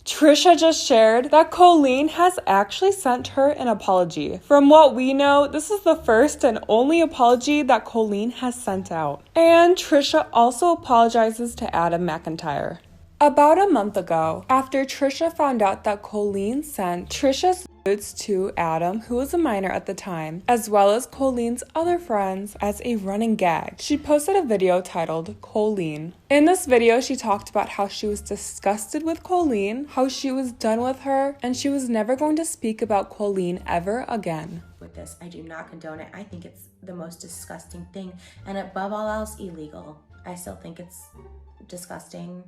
Trisha just shared that Colleen has actually sent her an apology. From what we know, this is the first and only apology that Colleen has sent out. And Trisha also apologizes to Adam McIntyre. About a month ago, after Trisha found out that Colleen sent Trisha's nudes to Adam, who was a minor at the time, as well as Colleen's other friends, as a running gag, she posted a video titled Colleen. In this video, she talked about how she was disgusted with Colleen, how she was done with her, and she was never going to speak about Colleen ever again. With this, I do not condone it. I think it's the most disgusting thing, and above all else, illegal. I still think it's disgusting.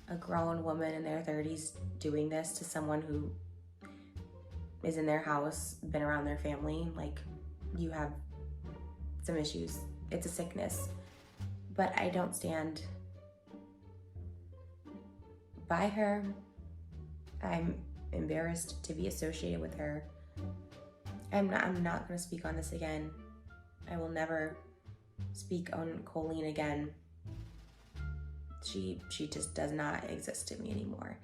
A grown woman in their 30s doing this to someone who is in their house, been around their family, like, you have some issues. It's a sickness. But I don't stand by her. I'm embarrassed to be associated with her. I'm not going to speak on this again. I will never speak on Colleen again. She just does not exist to me anymore.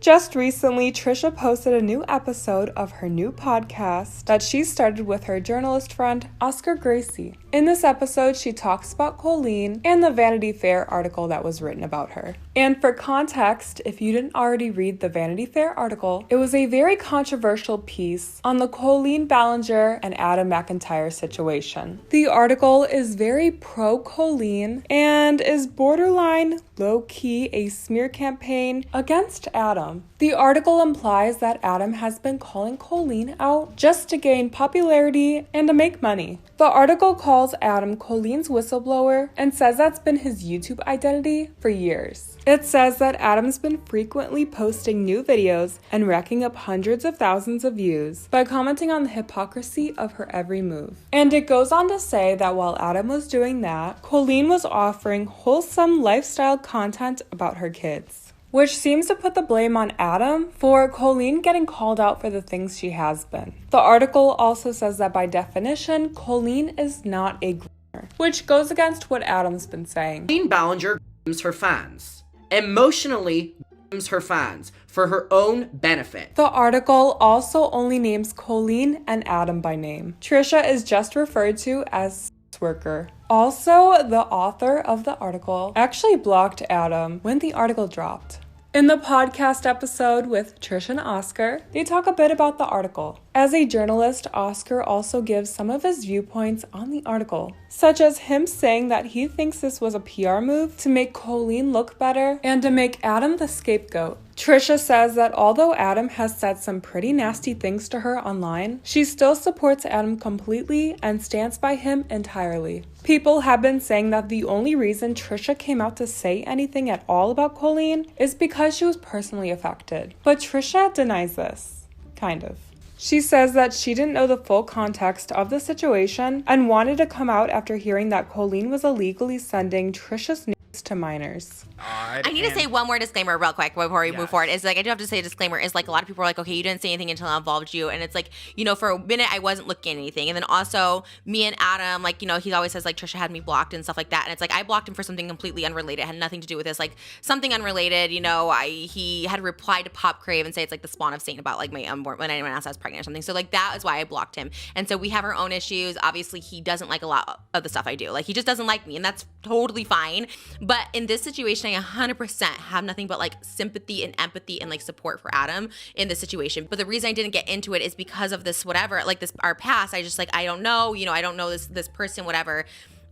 Just recently, Trisha posted a new episode of her new podcast that she started with her journalist friend, Oscar Gracie. In this episode, she talks about Colleen and the Vanity Fair article that was written about her. And for context, if you didn't already read the Vanity Fair article, it was a very controversial piece on the Colleen Ballinger and Adam McIntyre situation. The article is very pro-Colleen and is borderline low-key a smear campaign against Adam. The article implies that Adam has been calling Colleen out just to gain popularity and to make money. The article calls Adam Colleen's whistleblower and says that's been his YouTube identity for years. It says that Adam's been frequently posting new videos and racking up hundreds of thousands of views by commenting on the hypocrisy of her every move. And it goes on to say that while Adam was doing that, Colleen was offering wholesome lifestyle content about her kids, which seems to put the blame on Adam for Colleen getting called out for the things she has been. The article also says that by definition, Colleen is not a groomer, which goes against what Adam's been saying. Colleen Ballinger grooms her fans. Emotionally grooms her fans for her own benefit. The article also only names Colleen and Adam by name. Trisha is just referred to as worker. Also, the author of the article actually blocked Adam when the article dropped. In the podcast episode with Trish and Oscar, they talk a bit about the article. As a journalist, Oscar also gives some of his viewpoints on the article, such as him saying that he thinks this was a PR move to make Colleen look better and to make Adam the scapegoat. Trisha says that although Adam has said some pretty nasty things to her online, she still supports Adam completely and stands by him entirely. People have been saying that the only reason Trisha came out to say anything at all about Colleen is because she was personally affected. But Trisha denies this. Kind of. She says that she didn't know the full context of the situation and wanted to come out after hearing that Colleen was illegally sending Trisha's nudes to minors. I need to say one more disclaimer real quick before we move forward. Is like, I do have to say a disclaimer is like, a lot of people are like, okay, you didn't say anything until I involved you. And it's like, you know, for a minute I wasn't looking at anything. And then also me and Adam, like, you know, he always says like Trisha had me blocked and stuff like that. And it's like, I blocked him for something completely unrelated. It had nothing to do with this, like something unrelated. You know, he had replied to Pop Crave and say it's like the spawn of Satan about like my unborn, when anyone else I was pregnant or something. So like that is why I blocked him. And so we have our own issues. Obviously he doesn't like a lot of the stuff I do. Like he just doesn't like me, and that's totally fine. But in this situation, I 100% have nothing but like sympathy and empathy and like support for Adam in this situation. But the reason I didn't get into it is because of this whatever, like this our past. I just like, I don't know, you know, I don't know this person, whatever.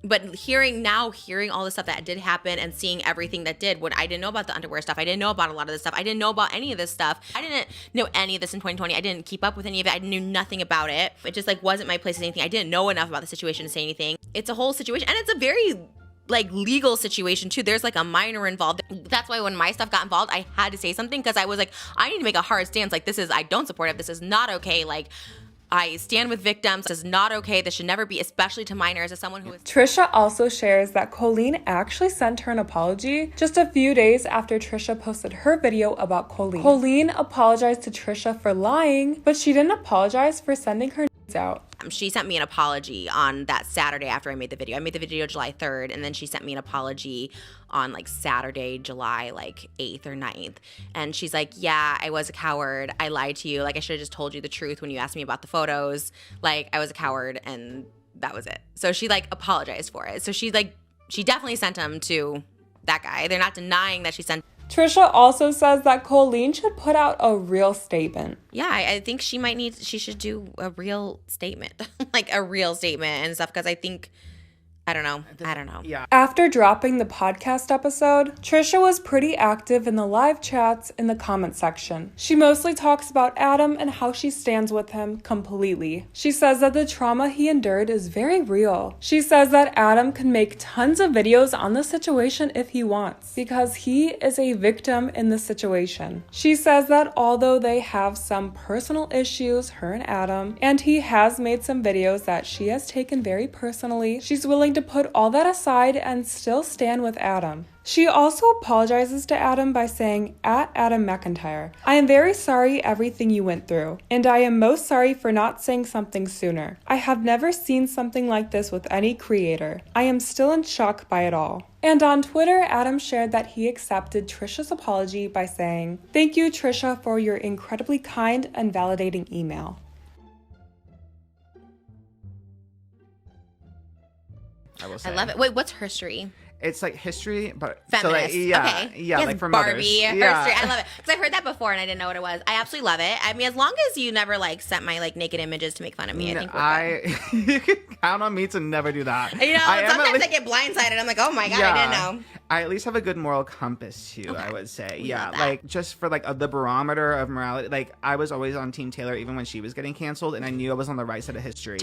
But hearing all the stuff that did happen and seeing everything that did, when I didn't know about the underwear stuff, I didn't know about a lot of this stuff, I didn't know about any of this stuff. I didn't know any of this in 2020. I didn't keep up with any of it. I knew nothing about it. It just like wasn't my place to say anything. I didn't know enough about the situation to say anything. It's a whole situation, and it's a very like legal situation too. There's like a minor involved. That's why when my stuff got involved, I had to say something, because I was like, I need to make a hard stance. Like, I don't support it. This is not okay. Like, I stand with victims. This is not okay. This should never be, especially to minors, as someone who is... Trisha also shares that Colleen actually sent her an apology just a few days after Trisha posted her video about Colleen. Colleen apologized to Trisha for lying, but she didn't apologize for sending her out. She sent me an apology on that Saturday after I made the video. I made the video July 3rd, and then she sent me an apology on like Saturday, July like 8th or 9th. And she's like, yeah, I was a coward. I lied to you. Like, I should have just told you the truth when you asked me about the photos. Like, I was a coward, and that was it. So she like apologized for it. So she definitely sent them to that guy. They're not denying that she sent. Trisha also says that Colleen should put out a real statement. Yeah, I think she should do a real statement, like a real statement and stuff, because I think, I don't know. Yeah. After dropping the podcast episode, Trisha was pretty active in the live chats in the comment section. She mostly talks about Adam and how she stands with him completely. She says that the trauma he endured is very real. She says that Adam can make tons of videos on the situation if he wants, because he is a victim in the situation. She says that although they have some personal issues, her and Adam, and he has made some videos that she has taken very personally, she's willing to put all that aside and still stand with Adam. She also apologizes to Adam by saying, at Adam McIntyre, I am very sorry everything you went through, and I am most sorry for not saying something sooner. I have never seen something like this with any creator. I am still in shock by it all. And on Twitter, Adam shared that he accepted Trisha's apology by saying, thank you, Trisha, for your incredibly kind and validating email. I love it. Wait, what's herstory? It's like history, but feminist. So like, yeah, okay. yeah, yes, like for Barbie, mothers. Yeah. herstory. I love it because I've heard that before and I didn't know what it was. I absolutely love it. I mean, as long as you never like sent my like naked images to make fun of me, I think we're good. You can count on me to never do that. You know, sometimes I get blindsided. I'm like, oh my god, yeah, I didn't know. I at least have a good moral compass too. Okay. I would say, We yeah, love that. like just for like the barometer of morality. Like I was always on Team Taylor even when she was getting canceled, and I knew I was on the right side of history.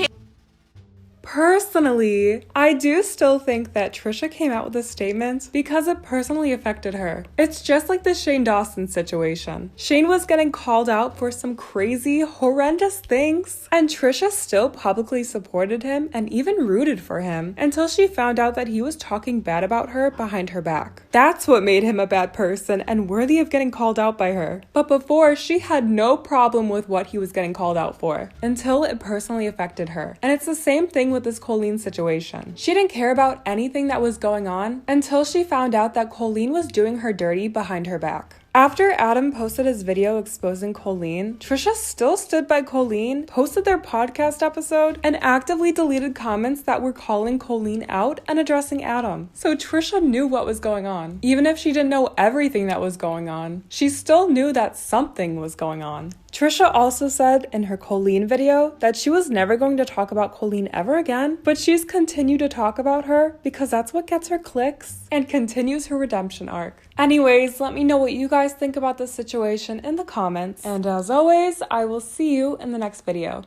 Personally, I do still think that Trisha came out with a statement because it personally affected her. It's just like the Shane Dawson situation. Shane was getting called out for some crazy, horrendous things, and Trisha still publicly supported him and even rooted for him until she found out that he was talking bad about her behind her back. That's what made him a bad person and worthy of getting called out by her. But before, she had no problem with what he was getting called out for until it personally affected her. And it's the same thing with this Colleen situation. She didn't care about anything that was going on until she found out that Colleen was doing her dirty behind her back. After Adam posted his video exposing Colleen, Trisha still stood by Colleen, posted their podcast episode, and actively deleted comments that were calling Colleen out and addressing Adam. So Trisha knew what was going on. Even if she didn't know everything that was going on, she still knew that something was going on. Trisha also said in her Colleen video that she was never going to talk about Colleen ever again, but she's continued to talk about her because that's what gets her clicks and continues her redemption arc. Anyways, let me know what you guys think about this situation in the comments, and as always, I will see you in the next video.